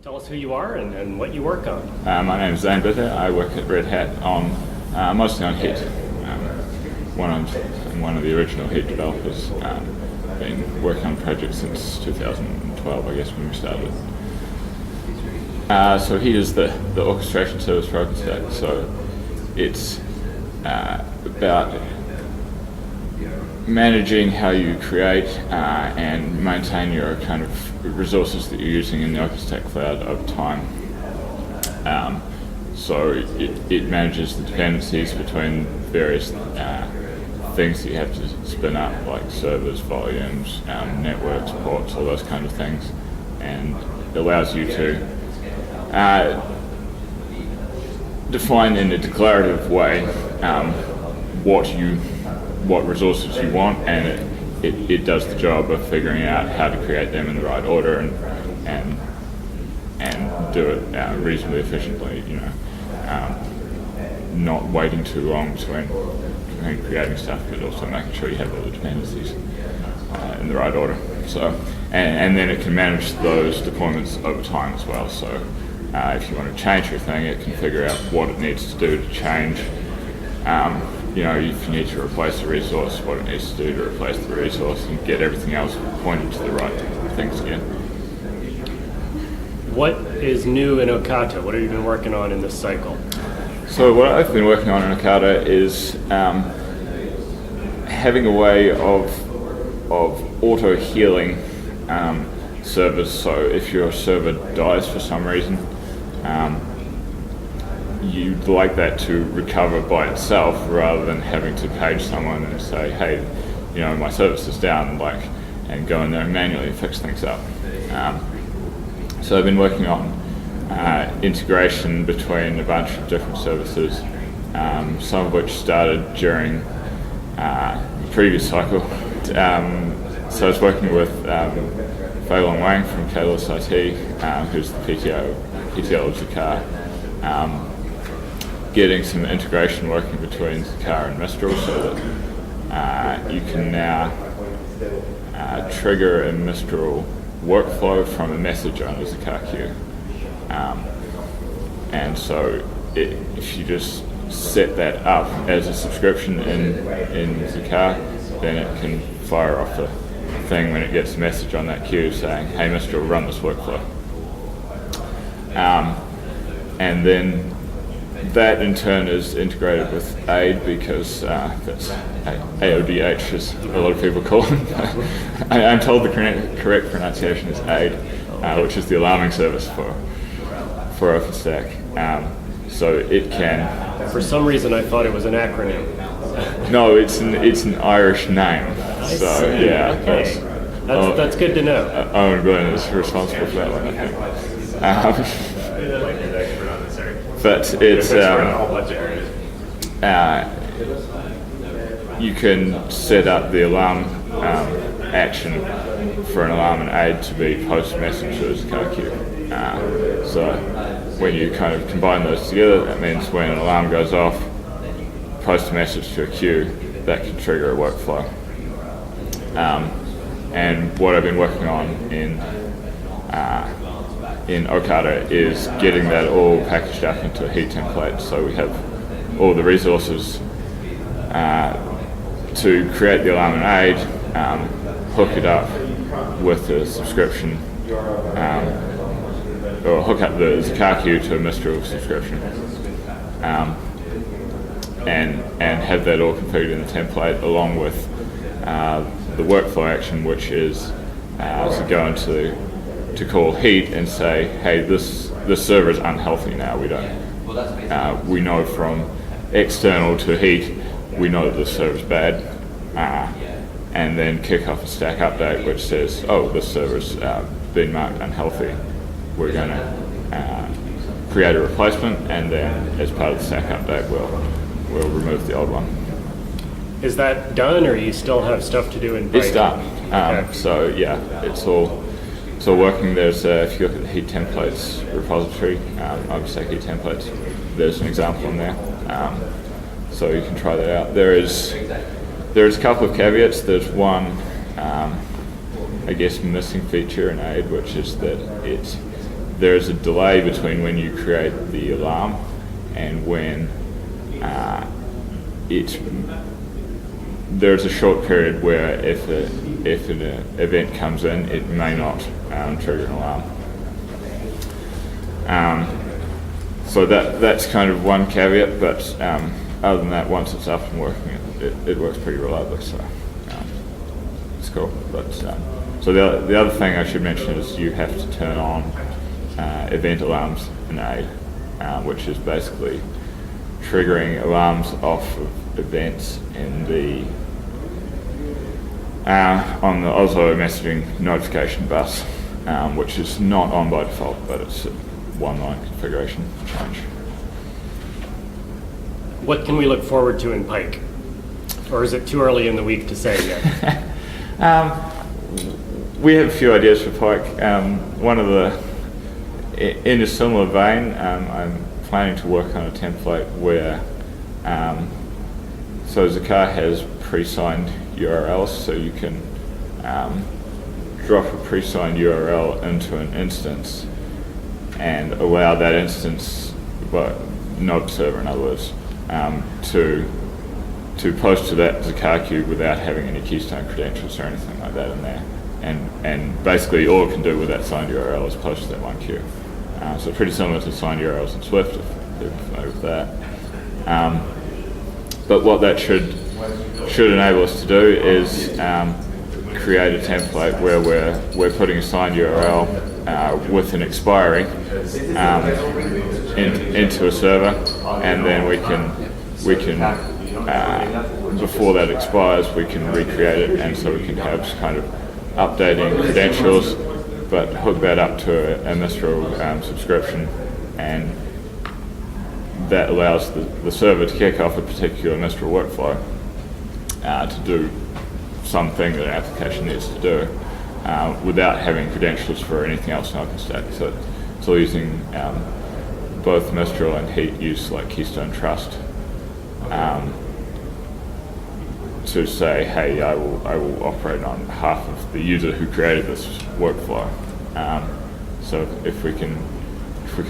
Tell us who you are and what you work on. My name is Zane Bitter. I work at Red Hat on mostly on Heat. I'm one of the original Heat developers. Been working on projects since 2012, I guess, when we started. So Heat is the orchestration service for OpenStack. So it's about managing how you create and maintain your kind of resources that you're using in the OpenStack cloud over time. So it manages the dependencies between various things that you have to spin up, like servers, volumes, networks, ports, all those kind of things, and it allows you to define in a declarative way what resources you want, and it does the job of figuring out how to create them in the right order and do it reasonably efficiently. Not waiting too long between creating stuff, but also making sure you have all the dependencies in the right order. So, and then it can manage those deployments over time as well. So, if you want to change your thing, it can figure out what it needs to do to change. If you need to replace a resource, what it needs to do to replace the resource, and get everything else pointed to the right things again. What is new in Ocata? What have you been working on in this cycle? So what I've been working on in Ocata is having a way of auto-healing servers. So if your server dies for some reason, you'd like that to recover by itself rather than having to page someone and say, hey, my service is down, and go in there and manually fix things up. So I've been working on integration between a bunch of different services, some of which started during the previous cycle. So I was working with Fei Long Wang from Catalyst IT, who's the PTO of Ocata, getting some integration working between Ocata and Mistral so that you can now trigger a Mistral workflow from a message on the Ocata queue. And so if you just set that up as a subscription in Ocata, then it can fire off the thing when it gets a message on that queue saying, hey Mistral, run this workflow. And then that in turn is integrated with AID because that's AODH, as a lot of people call it. I'm told the correct pronunciation is AID, which is the alarming service for OpenStack. So it can. For some reason, I thought it was an acronym. No, it's an Irish name. So yeah, okay. That's good to know. Owen Glenn is responsible for that one, I think. But it's you can set up the alarm action for an alarm and AID to be post message to a Ocata queue. So when you kind of combine those together, that means when an alarm goes off, post a message to a queue, that can trigger a workflow. And what I've been working on in Ocata is getting that all packaged up into a Heat template, so we have all the resources to create the alarm and AID, hook it up with a subscription, or hook up the Ocata queue to a Mistral subscription, and have that all configured in the template, along with the workflow action, which is to go into to call Heat and say, hey, this server is unhealthy now. We know from external to Heat, we know that this server is bad, and then kick off a stack update which says, oh, this server's been marked unhealthy. We're going to create a replacement, and then as part of the stack update, we'll remove the old one. Is that done, or you still have stuff to do in Python? It's done. Okay. So yeah, it's all working. There's if you look at the Heat templates repository, OpenStack Heat templates, there's an example in there. So you can try that out. There's a couple of caveats. There's one, I guess, missing feature in AID, which is that there is a delay between when you create the alarm and when there's a short period where if an event comes in, it may not trigger an alarm. So that's kind of one caveat, but other than that, once it's up and working, it works pretty reliably. So it's cool. But so the other thing I should mention is you have to turn on event alarms in A, which is basically triggering alarms off of events in the on the Oslo messaging notification bus, which is not on by default, but it's a one-line configuration change. What can we look forward to in Pike? Or is it too early in the week to say yet? We have a few ideas for Pike. One of in a similar vein, I'm planning to work on a template where, so Ocata has pre-signed URLs, so you can drop a pre-signed URL into an instance and allow that instance, node server in other words, to post to that Ocata queue without having any keystone credentials or anything like that in there. And basically all it can do with that signed URL is post to that one queue. So pretty similar to signed URLs in Swift, if you're familiar with that. But what that should enable us to do is create a template where we're putting a signed URL with an expiry into a server, and then we can before that expires we can recreate it, and so we can have kind of updating credentials, but hook that up to a Mistral subscription, and that allows the server to kick off a particular Mistral workflow to do something that an application needs to do without having credentials for anything else in OpenStack. So it's all using both Mistral and Heat use like Keystone Trust to say, hey, I will operate on behalf of the user who created this workflow. So if we can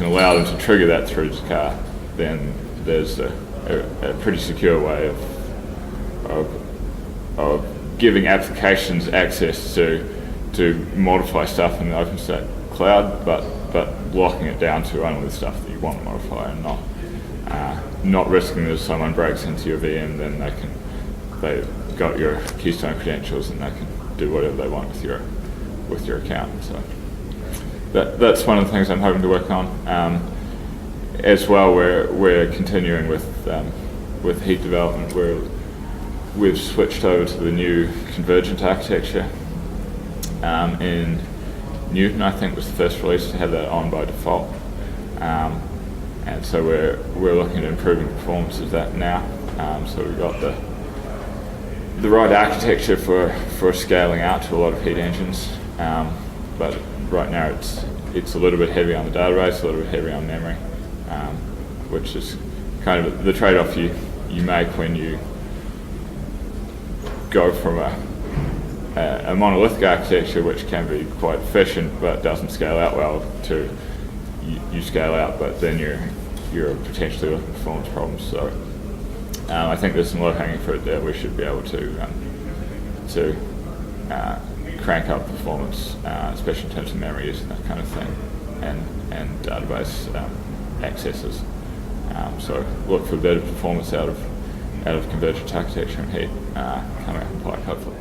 allow them to trigger that through Ocata, then there's a pretty secure way of giving applications access to modify stuff in the OpenStack cloud, but locking it down to only the stuff that you want to modify, and not risking that if someone breaks into your VM, then they've got your Keystone credentials and they can do whatever they want with your account. So that's one of the things I'm hoping to work on. As well, we're continuing with Heat development, where we've switched over to the new convergent architecture. In Newton, I think, was the first release to have that on by default, and so we're looking at improving the performance of that now. So we've got the right architecture for scaling out to a lot of Heat engines, but right now it's a little bit heavy on the database, a little bit heavy on memory, which is kind of the trade-off you make when you go from a monolithic architecture, which can be quite efficient but doesn't scale out well, to you scale out, but then you're potentially looking at performance problems. So I think there's some low-hanging fruit there. We should be able to crank up performance, especially in terms of memory use and that kind of thing, and database accesses. So look for better performance out of convergent architecture and Heat coming up in Pike, hopefully.